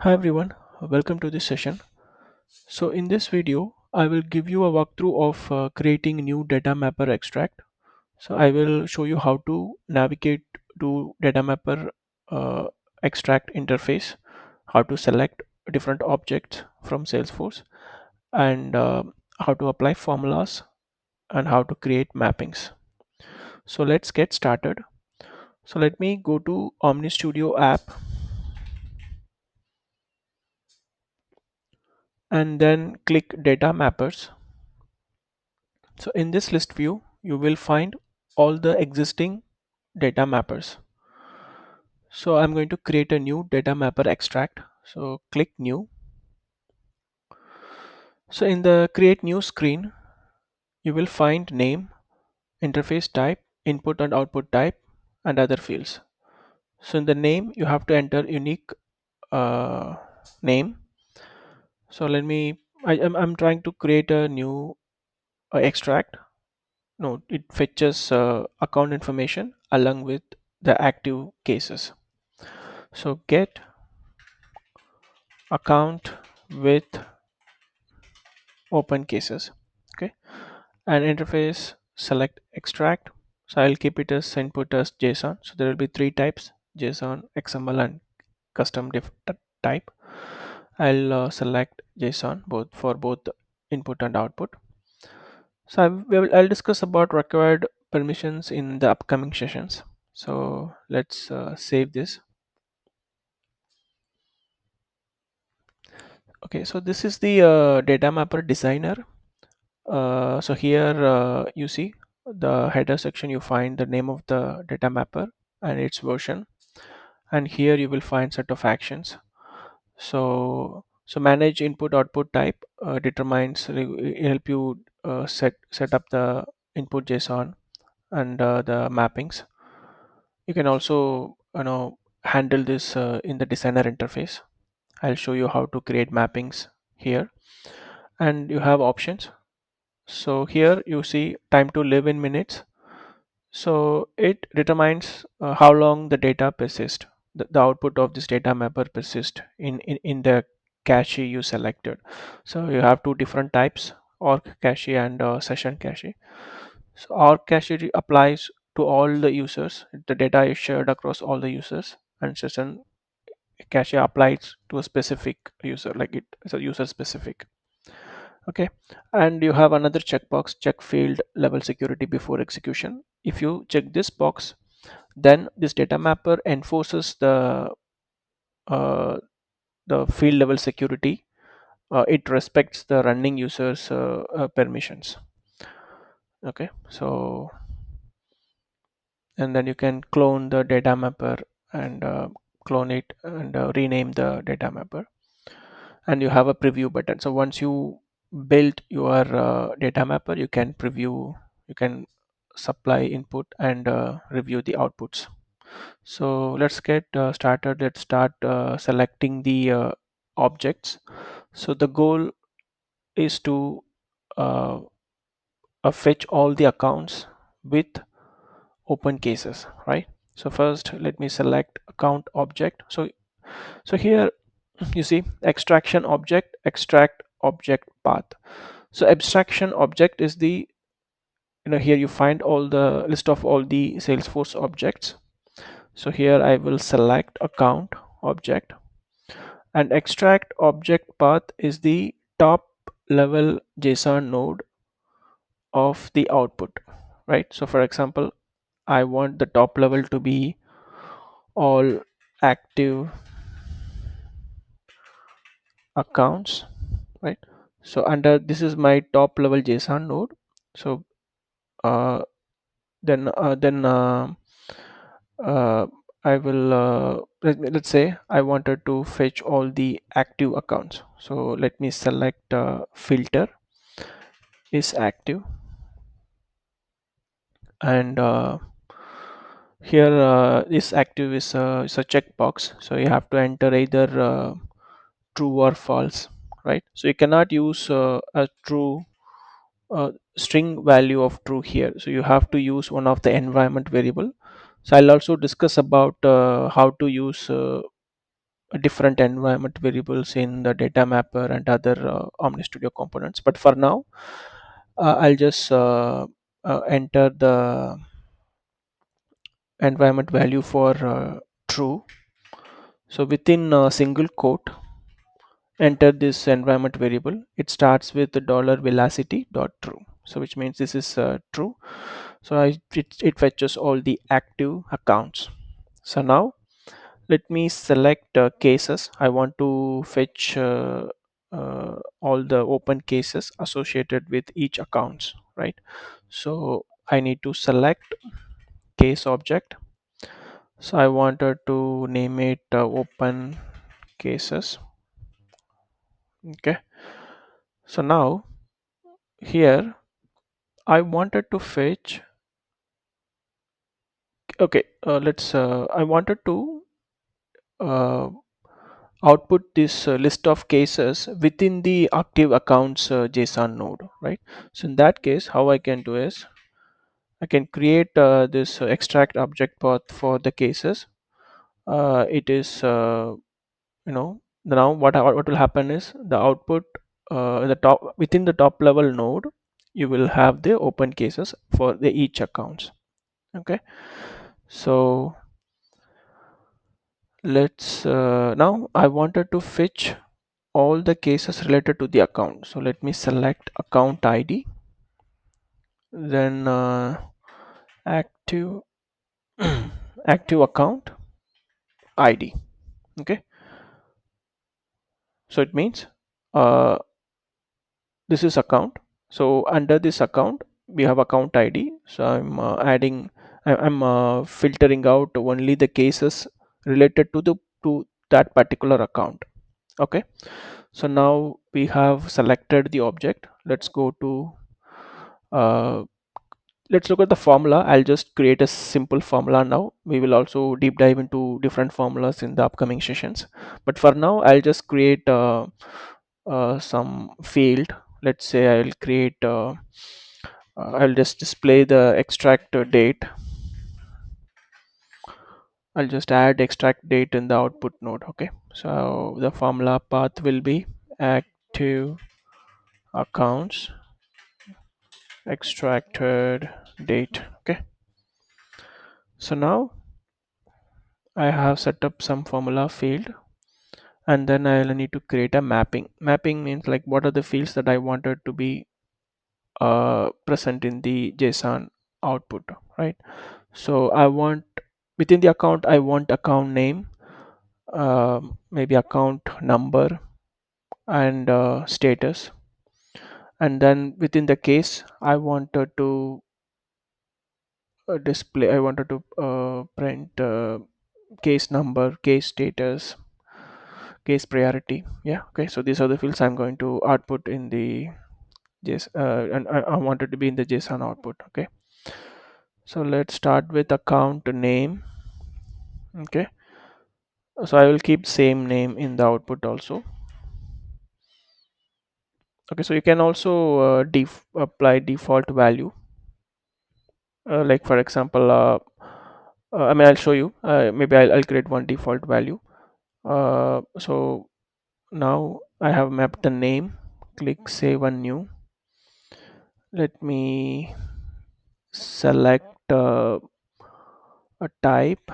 Hi everyone, welcome to this session. So in this video, I will give you a walkthrough of creating new data mapper extract. So I will show you how to navigate to data mapper uh, extract interface, how to select different objects from Salesforce, and how to apply formulas and how to create mappings. So let's get started. So let me go to OmniStudio app and then click data mappers. So in this list view, you will find all the existing data mappers. So I'm going to create a new data mapper extract. So click new. So in the create new screen, you will find name, interface type, input and output type, and other fields. So in the name, you have to enter unique uh, name. So let me, I'm trying to create a new extract. No, it fetches account information along with the active cases. So get account with open cases. Okay, and interface select extract. So I'll keep it as input as JSON. So there will be three types: JSON, XML, and custom type. I'll select JSON both for both input and output. So I'll discuss about required permissions in the upcoming sessions. So let's save this. Okay, so this is the data mapper designer. So here you see the header section, you find the name of the data mapper and its version, and here you will find set of actions. So manage input output type determines help you set up the input JSON and the mappings. You can also handle this in the designer interface. I'll show you how to create mappings here, and you have options. So here you see time to live in minutes. So it determines how long the data persists, the output of this data mapper persist in the cache you selected. So you have two different types, org cache and session cache. So org cache applies to all the users. The data is shared across all the users, and session cache applies to a specific user, like it is a user specific. Okay, and you have another checkbox, check field level security before execution. If you check this box, then this data mapper enforces uh, the field level security. It respects the running users permissions. Okay, so and then you can clone the data mapper and clone it and rename the data mapper, and you have a preview button. So once you build your data mapper, you can preview, you can supply input and review the outputs. So let's get started. Let's start selecting the objects. So the goal is to uh, fetch all the accounts with open cases, right? So first let me select account object. So here you see extraction object, extract object path. So abstraction object is the, here you find all the list of all the Salesforce objects. So here I will select account object, and extract object path is the top level JSON node of the output, right? So for example, I want the top level to be all active accounts, right? So under this is my top level JSON node. So uh, then uh, I will let's say I wanted to fetch all the active accounts. So let me select filter is active, and here is active is a checkbox. So you have to enter either true or false, right? So you cannot use a true string value of true here. So you have to use one of the environment variable. So I'll also discuss about how to use different environment variables in the data mapper and other OmniStudio components. But for now, I'll just enter the environment value for true. So within a single quote, enter this environment variable. It starts with the dollar velocity dot true. So which means this is true. So it fetches all the active accounts. So now let me select cases. I want to fetch all the open cases associated with each accounts, right? So I need to select case object. So I wanted to name it open cases. Okay. So now here I wanted to fetch. Okay. I wanted to uh, output this list of cases within the active accounts JSON node, right? So in that case, how I can do is I can create this extract object path for the cases. It is now what will happen is the output in the top within the top level node, you will have the open cases for the each accounts. Okay, so let's now I wanted to fetch all the cases related to the account. So let me select account ID, then active active account ID. Okay, so it means uh, this is account. So under this account we have account ID. So I'm adding I'm filtering out only the cases related to that particular account. Okay, so now we have selected the object. Uh, let's look at the formula. I'll just create a simple formula now. We will also deep dive into different formulas in the upcoming sessions, but for now I'll just create some field. Let's say I'll just display the extract date. I'll just add extract date in the output node. Okay, so the formula path will be active accounts extracted date. Okay, so now I have set up some formula field, and then I'll need to create a mapping. Mapping means like what are the fields that I wanted to be present in the JSON output, right? So I want within the account, I want account name, maybe account number, and status. And then within the case, I wanted to display. I wanted to print case number, case status, case priority. Yeah. Okay. So these are the fields I'm going to output in the JSON, and I wanted to be in the JSON output. Okay. So let's start with account name. Okay, so I will keep same name in the output also. Okay, so you can also apply default value, like for example I mean I'll show you, maybe I'll create one default value. So now I have mapped the name. Click save and new. Let me select a type,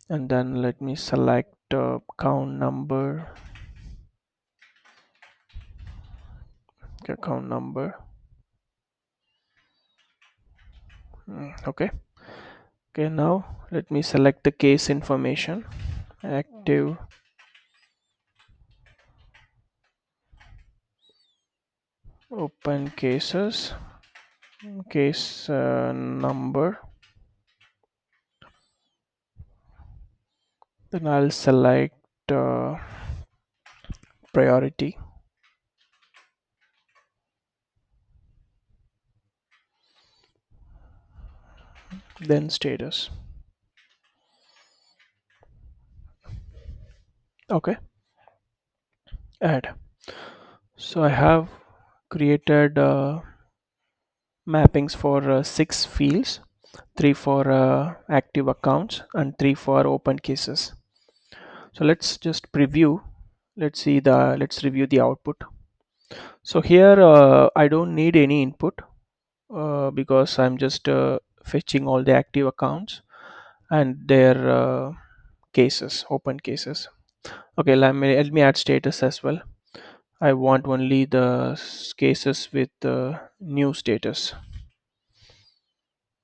and then let me select account number. Account number. Okay. Okay, now let me select the case information. Active open cases, case number. Then I'll select priority, then status. Okay, add. So I have created mappings for 6 fields. three for active accounts, and three for open cases. So let's just preview. Let's review the output. So here I don't need any input because I'm just fetching all the active accounts and their cases, open cases. Okay, let me add status as well. I want only the cases with new status.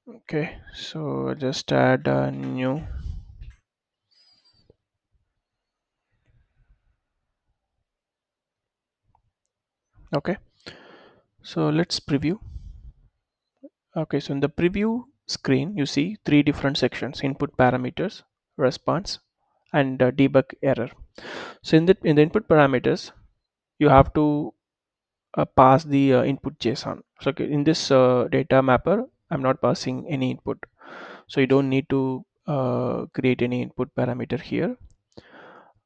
Okay, so just add a new. Okay, so let's preview. Okay, so in the preview screen, you see three different sections: input parameters, response, and debug error. So in the input parameters, you have to pass the input JSON. So okay, in this data mapper, I'm not passing any input, so you don't need to create any input parameter here.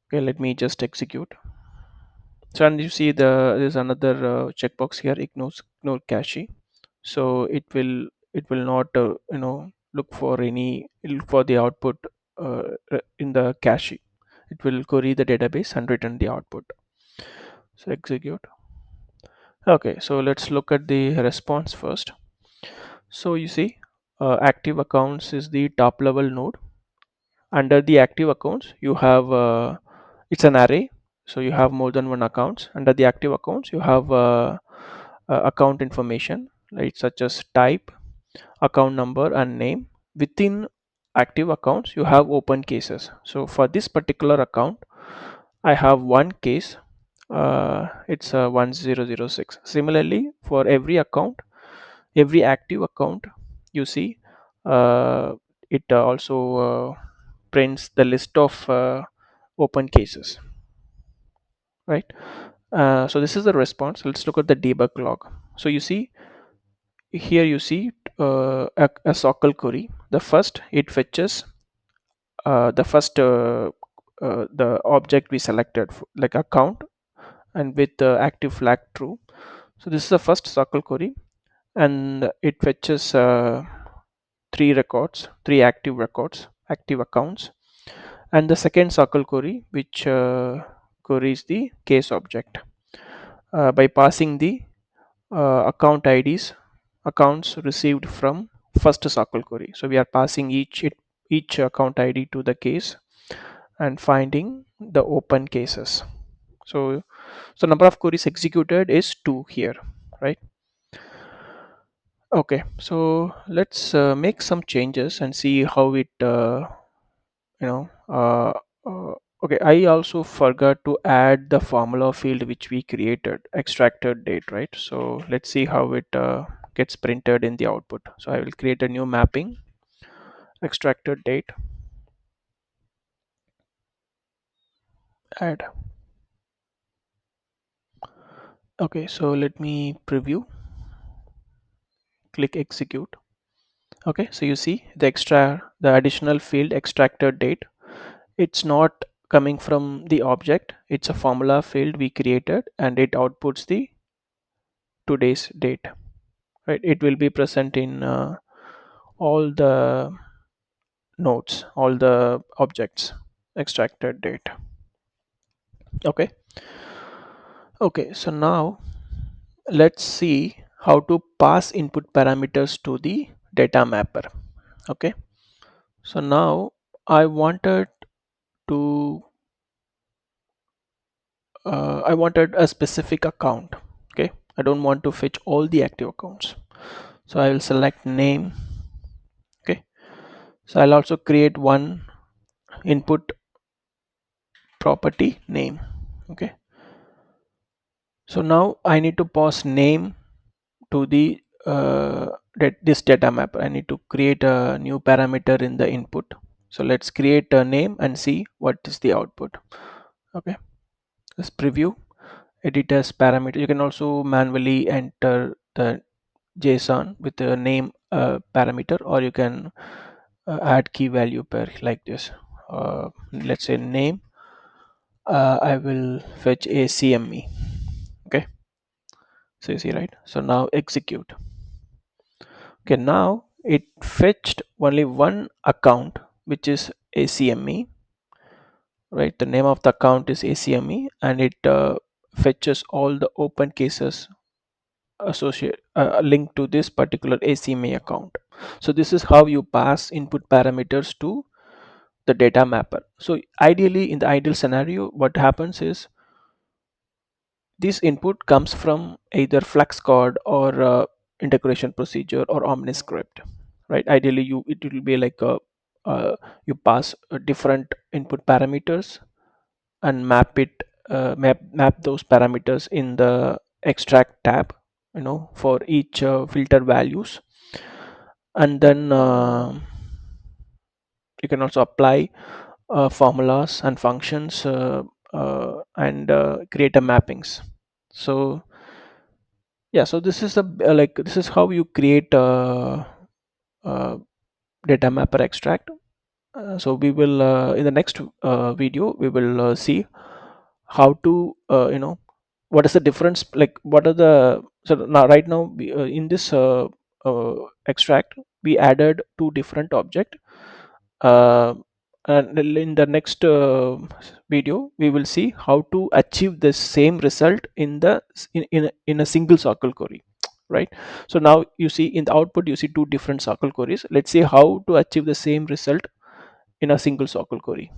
Okay, let me just execute. So and you see there's another checkbox here, ignore cache. So it will not look for look for the output in the cache. It will query the database and return the output. So execute. Okay, so let's look at the response first. So you see active accounts is the top level node. Under the active accounts you have it's an array, so you have more than one accounts. Under the active accounts you have account information, right, such as type, account number, and name. Within active accounts you have open cases. So for this particular account I have one case, it's 1006. Similarly for every account, every active account, you see it also prints the list of open cases, right? So this is the response. Let's look at the debug log. So you see here, you see a sockle query. The first, it fetches the object we selected, like account, and with the active flag true. So this is the first sockle query, and it fetches three active records, active accounts. And the second sockle query, which queries the case object by passing the account IDs, accounts received from first sockle query. So we are passing each account ID to the case and finding the open cases. So number of queries executed is 2 here, right? Okay, so let's make some changes and see how it you know uh, uh, okay, I also forgot to add the formula field which we created, extracted date, right? So let's see how it gets printed in the output. So I will create a new mapping, extracted date, add. Okay, so let me preview, click execute. Okay, so you see the additional field, extracted date, it's not coming from the object, it's a formula field we created, and it outputs the today's date, right? It will be present in all the nodes, all the objects, extracted date. Okay, okay, so now let's see how to pass input parameters to the data mapper. Okay, so now I wanted to I wanted a specific account. Okay, I don't want to fetch all the active accounts, so I will select name. Okay, so I'll also create one input property name. Okay, so now I need to pass name to the this data map. I need to create a new parameter in the input. So let's create a name and see what is the output. Okay, let's preview, edit as parameter. You can also manually enter the JSON with the name parameter, or you can add key value pair like this. Let's say name. I will fetch a CME. Okay, so you see, right? So now execute. Okay, now it fetched only one account, which is ACME, right? The name of the account is ACME, and it fetches all the open cases associate linked to this particular ACME account. So this is how you pass input parameters to the data mapper. So ideally, in the ideal scenario, what happens is this input comes from either Flux code or integration procedure or OmniScript, right? Ideally, it will be like you pass different input parameters and map those parameters in the extract tab, for each filter values, and then you can also apply formulas and functions, and create a mappings. So yeah, so this is this is how you create uh, data mapper extract. So we will in the next video we will see how to what is the difference, like what are the, so now right now in this extract we added two different object, uh, and in the next video we will see how to achieve the same result in in a single circle query, right? So now you see in the output you see two different circle queries. Let's see how to achieve the same result in a single circle query.